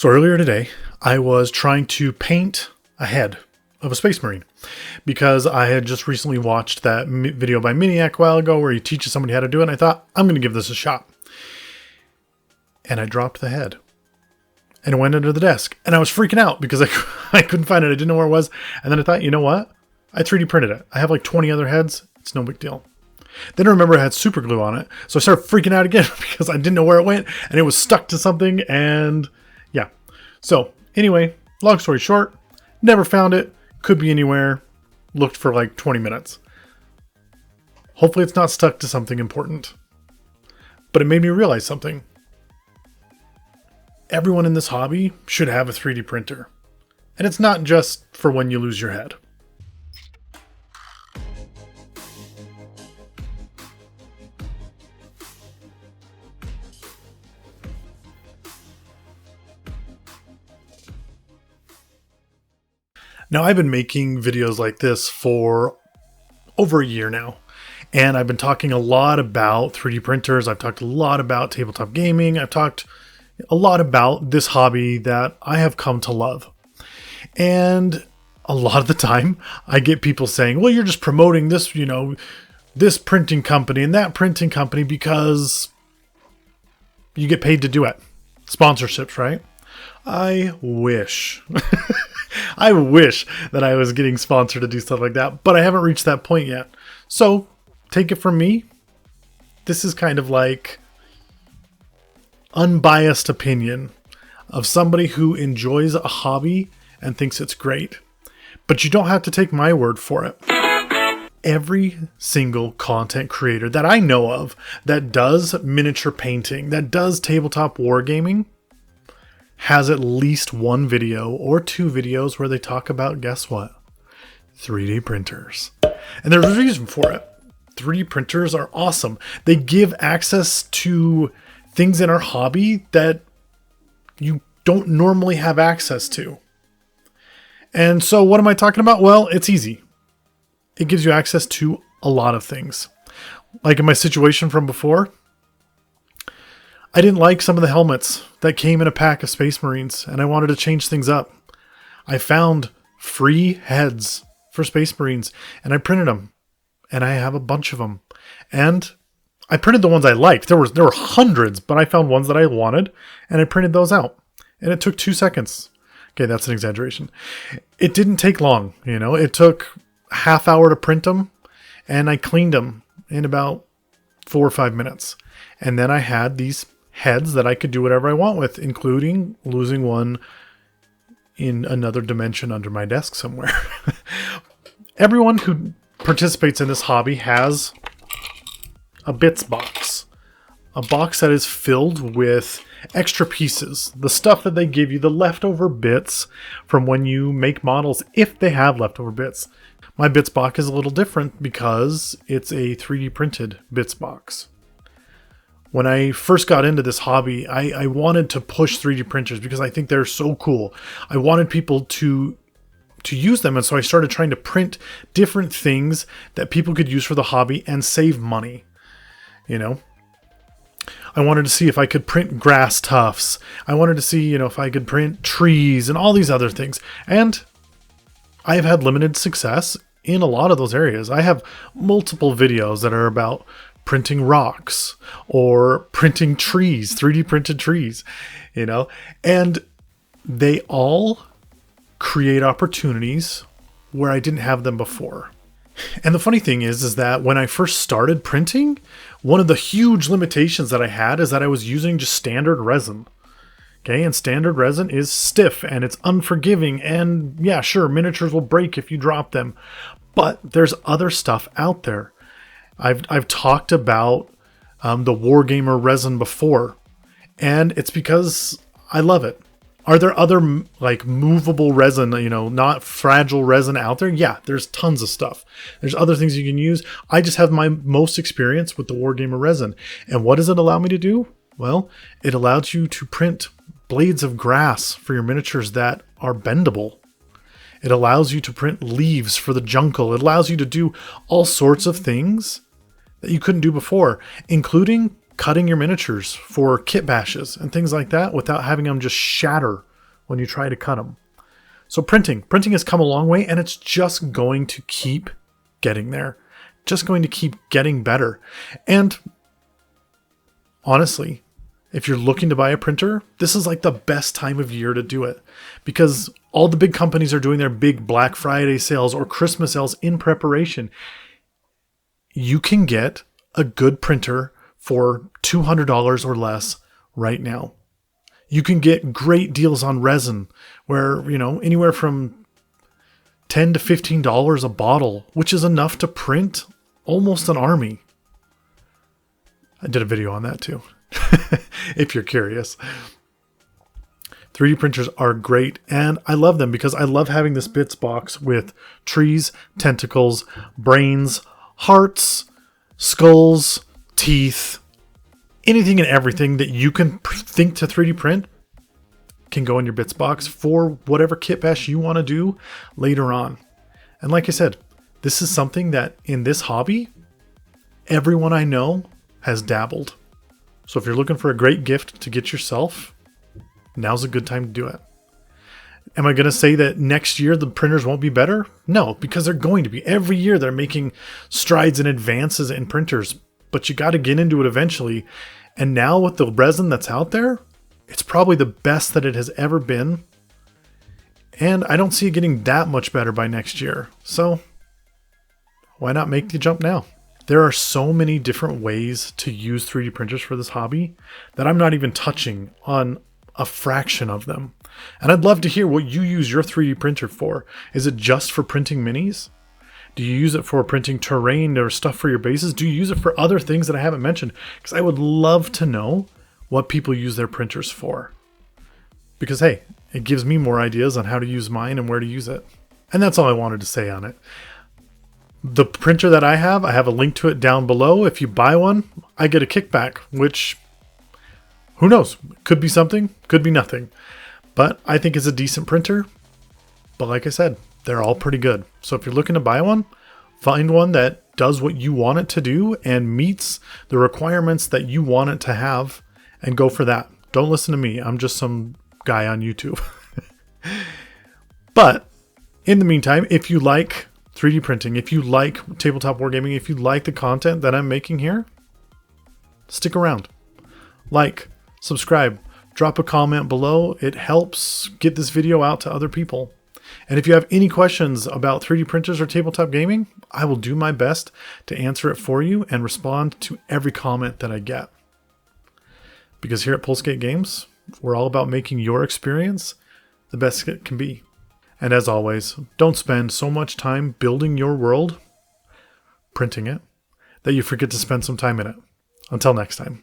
So earlier today, I was trying to paint a head of a Space Marine because I had just recently watched that video by Miniac a while ago where he teaches somebody how to do it. And I thought, I'm going to give this a shot. And I dropped the head and it went under the desk and I was freaking out because I couldn't find it. I didn't know where it was. And then I thought, you know what? I 3D printed it. I have like 20 other heads. It's no big deal. Then I remember it had super glue on it. So I started freaking out again because I didn't know where it went and it was stuck to something. And yeah. So anyway, long story short, never found it. Could be anywhere. Looked for like 20 minutes. Hopefully it's not stuck to something important. But it made me realize something. Everyone in this hobby should have a 3D printer. And it's not just for when you lose your head. Now, I've been making videos like this for over a year now, and I've been talking a lot about 3D printers. I've talked a lot about tabletop gaming. I've talked a lot about this hobby that I have come to love. And a lot of the time, I get people saying, well, you're just promoting this, this printing company and that printing company because you get paid to do it. Sponsorships, right? I wish. I wish that I was getting sponsored to do stuff like that, but I haven't reached that point yet. So take it from me. This is kind of like unbiased opinion of somebody who enjoys a hobby and thinks it's great. But you don't have to take my word for it. Every single content creator that I know of that does miniature painting, that does tabletop wargaming, has at least one video or two videos where they talk about, guess what? 3D printers. And there's a reason for it. 3D printers are awesome. They give access to things in our hobby that you don't normally have access to. And so what am I talking about? Well, it's easy. It gives you access to a lot of things. Like in my situation from before, I didn't like some of the helmets that came in a pack of Space Marines, and I wanted to change things up. I found free heads for Space Marines, and I printed them, and I have a bunch of them. And I printed the ones I liked. There were hundreds, but I found ones that I wanted, and I printed those out. And it took 2 seconds. Okay, that's an exaggeration. It didn't take long, It took a half hour to print them, and I cleaned them in about 4 or 5 minutes. And then I had these heads that I could do whatever I want with, including losing one in another dimension under my desk somewhere. Everyone who participates in this hobby has a bits box. A box that is filled with extra pieces. The stuff that they give you, the leftover bits from when you make models, if they have leftover bits. My bits box is a little different because it's a 3D printed bits box. When I first got into this hobby, I wanted to push 3D printers because I think they're so cool. I wanted people to use them, and so I started trying to print different things that people could use for the hobby and save money. I wanted to see if I could print grass tufts. I wanted to see, if I could print trees and all these other things. And I've had limited success in a lot of those areas. I have multiple videos that are about printing rocks or printing trees, 3D printed trees, and they all create opportunities where I didn't have them before. And the funny thing is that when I first started printing, one of the huge limitations that I had is that I was using just standard resin. Okay, and standard resin is stiff and it's unforgiving, and yeah, sure, miniatures will break if you drop them, but there's other stuff out there. I've talked about the Wargamer resin before, and it's because I love it. Are there other like movable resin, not fragile resin out there? Yeah, there's tons of stuff. There's other things you can use. I just have my most experience with the Wargamer resin. And what does it allow me to do? Well, it allows you to print blades of grass for your miniatures that are bendable. It allows you to print leaves for the jungle. It allows you to do all sorts of things that you couldn't do before, including cutting your miniatures for kit bashes and things like that without having them just shatter when you try to cut them. So printing has come a long way, and it's just going to keep getting there. Just going to keep getting better. And honestly, if you're looking to buy a printer, this is like the best time of year to do it, because all the big companies are doing their big Black Friday sales or Christmas sales in preparation. You can get a good printer for $200 or less right now. You can get great deals on resin where, anywhere from $10 to $15 a bottle, which is enough to print almost an army. I did a video on that too, if you're curious. 3D printers are great, and I love them because I love having this bits box with trees, tentacles, brains, hearts, skulls, teeth, anything and everything that you can think to 3D print can go in your bits box for whatever kit bash you want to do later on. And like I said, this is something that in this hobby, everyone I know has dabbled. So if you're looking for a great gift to get yourself, now's a good time to do it. Am I going to say that next year the printers won't be better? No, because they're going to be. Every year they're making strides and advances in printers, but you got to get into it eventually. And now with the resin that's out there, it's probably the best that it has ever been. And I don't see it getting that much better by next year. So why not make the jump now? There are so many different ways to use 3D printers for this hobby that I'm not even touching on a fraction of them. And I'd love to hear what you use your 3D printer for. Is it just for printing minis? Do you use it for printing terrain or stuff for your bases? Do you use it for other things that I haven't mentioned? Because I would love to know what people use their printers for. Because hey, it gives me more ideas on how to use mine and where to use it. And that's all I wanted to say on it. The printer that I have a link to it down below. If you buy one, I get a kickback, which, who knows? Could be something, could be nothing. But I think it's a decent printer. But like I said, they're all pretty good. So if you're looking to buy one, find one that does what you want it to do and meets the requirements that you want it to have, and go for that. Don't listen to me. I'm just some guy on YouTube. But in the meantime, if you like 3D printing, if you like tabletop wargaming, if you like the content that I'm making here, stick around. Like, subscribe, drop a comment below. It helps get this video out to other people. And if you have any questions about 3D printers or tabletop gaming, I will do my best to answer it for you and respond to every comment that I get. Because here at Pulsegate Games, we're all about making your experience the best it can be. And as always, don't spend so much time building your world, printing it, that you forget to spend some time in it. Until next time.